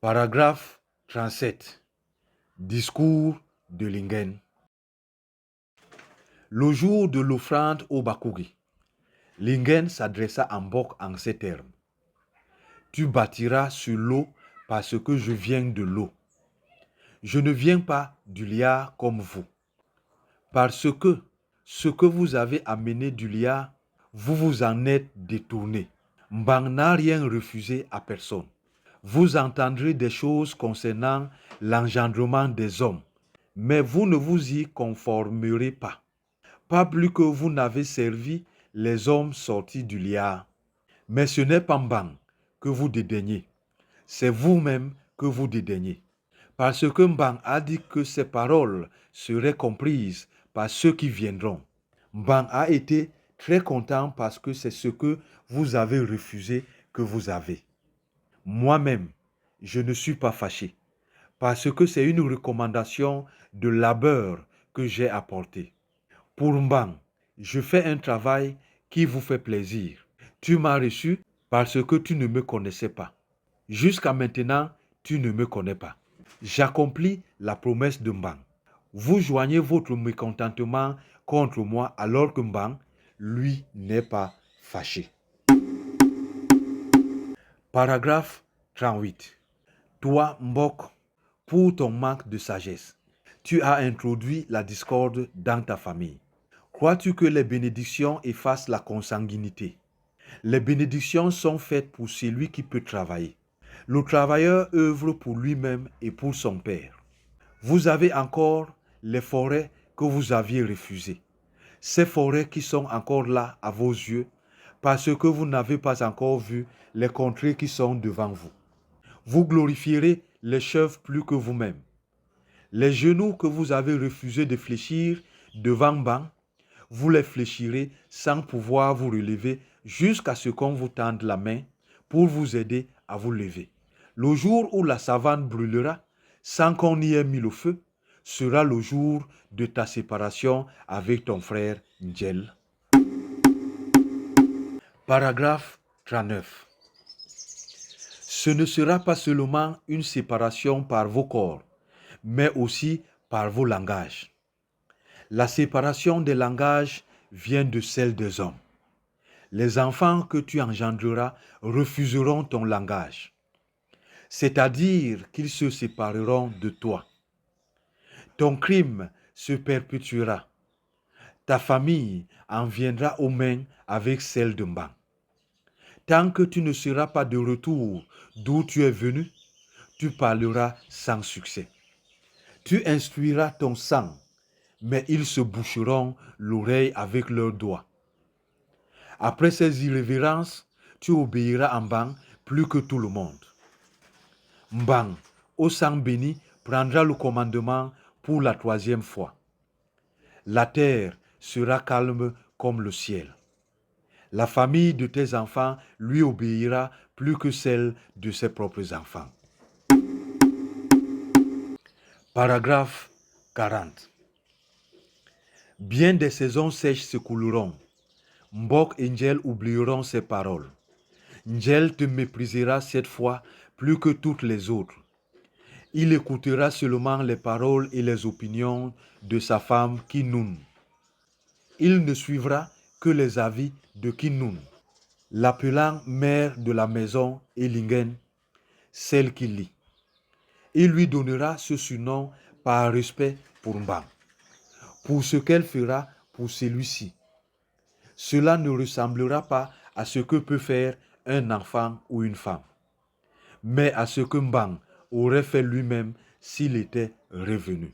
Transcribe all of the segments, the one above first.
Paragraphe 37. Discours de Lingen. Le jour de l'offrande au Bakouri, Lingen s'adressa à Mbok en ces termes. Tu bâtiras sur l'eau parce que je viens de l'eau. Je ne viens pas du liard comme vous. Parce que ce que vous avez amené du liard, vous vous en êtes détourné. Mbang n'a rien refusé à personne. Vous entendrez des choses concernant l'engendrement des hommes, mais vous ne vous y conformerez pas. Pas plus que vous n'avez servi les hommes sortis du liard. Mais ce n'est pas Mbang que vous dédaignez, c'est vous-même que vous dédaignez. Parce que Mbang a dit que ces paroles seraient comprises par ceux qui viendront. Mbang a été très content parce que c'est ce que vous avez refusé que vous avez. Moi-même, je ne suis pas fâché, parce que c'est une recommandation de labeur que j'ai apportée. Pour Mbang, je fais un travail qui vous fait plaisir. Tu m'as reçu parce que tu ne me connaissais pas. Jusqu'à maintenant, tu ne me connais pas. J'accomplis la promesse de Mbang. Vous joignez votre mécontentement contre moi alors que Mbang, lui, n'est pas fâché. Paragraphe 38. Toi, Mbok, pour ton manque de sagesse, tu as introduit la discorde dans ta famille. Crois-tu que les bénédictions effacent la consanguinité? Les bénédictions sont faites pour celui qui peut travailler. Le travailleur œuvre pour lui-même et pour son père. Vous avez encore les forêts que vous aviez refusées. Ces forêts qui sont encore là à vos yeux, parce que vous n'avez pas encore vu les contrées qui sont devant vous. Vous glorifierez les chefs plus que vous-même. Les genoux que vous avez refusé de fléchir devant Mbang, vous les fléchirez sans pouvoir vous relever jusqu'à ce qu'on vous tende la main pour vous aider à vous lever. Le jour où la savane brûlera, sans qu'on y ait mis le feu, sera le jour de ta séparation avec ton frère Ndjel. Paragraphe 39. Ce ne sera pas seulement une séparation par vos corps, mais aussi par vos langages. La séparation des langages vient de celle des hommes. Les enfants que tu engendreras refuseront ton langage, c'est-à-dire qu'ils se sépareront de toi. Ton crime se perpétuera. Ta famille en viendra aux mains avec celle de Mbang. Tant que tu ne seras pas de retour d'où tu es venu, tu parleras sans succès. Tu instruiras ton sang, mais ils se boucheront l'oreille avec leurs doigts. Après ces irrévérences, tu obéiras à Mbang plus que tout le monde. Mbang, au sang béni, prendra le commandement pour la 3e fois. La terre sera calme comme le ciel. La famille de tes enfants lui obéira plus que celle de ses propres enfants. Paragraphe 40. Bien des saisons sèches s'écouleront. Mbok et Ndjel oublieront ces paroles. Ndjel te méprisera cette fois plus que toutes les autres. Il écoutera seulement les paroles et les opinions de sa femme Kinoun. Il ne suivra que les avis de Kinoun, l'appelant mère de la maison et Lingen, celle qui lit. Il lui donnera ce surnom par respect pour Mbang, pour ce qu'elle fera pour celui-ci. Cela ne ressemblera pas à ce que peut faire un enfant ou une femme, mais à ce que Mbang aurait fait lui-même s'il était revenu.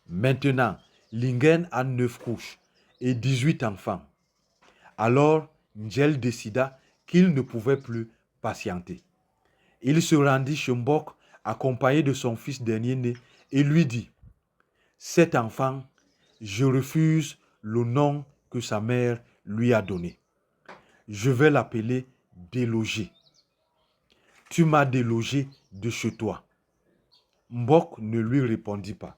Maintenant, Lingen a 9 couches et 18 enfants. Alors, Ndjel décida qu'il ne pouvait plus patienter. Il se rendit chez Mbok accompagné de son fils dernier-né et lui dit: « Cet enfant, je refuse le nom que sa mère lui a donné. Je vais l'appeler délogé. Tu m'as délogé de chez toi. » Mbok ne lui répondit pas.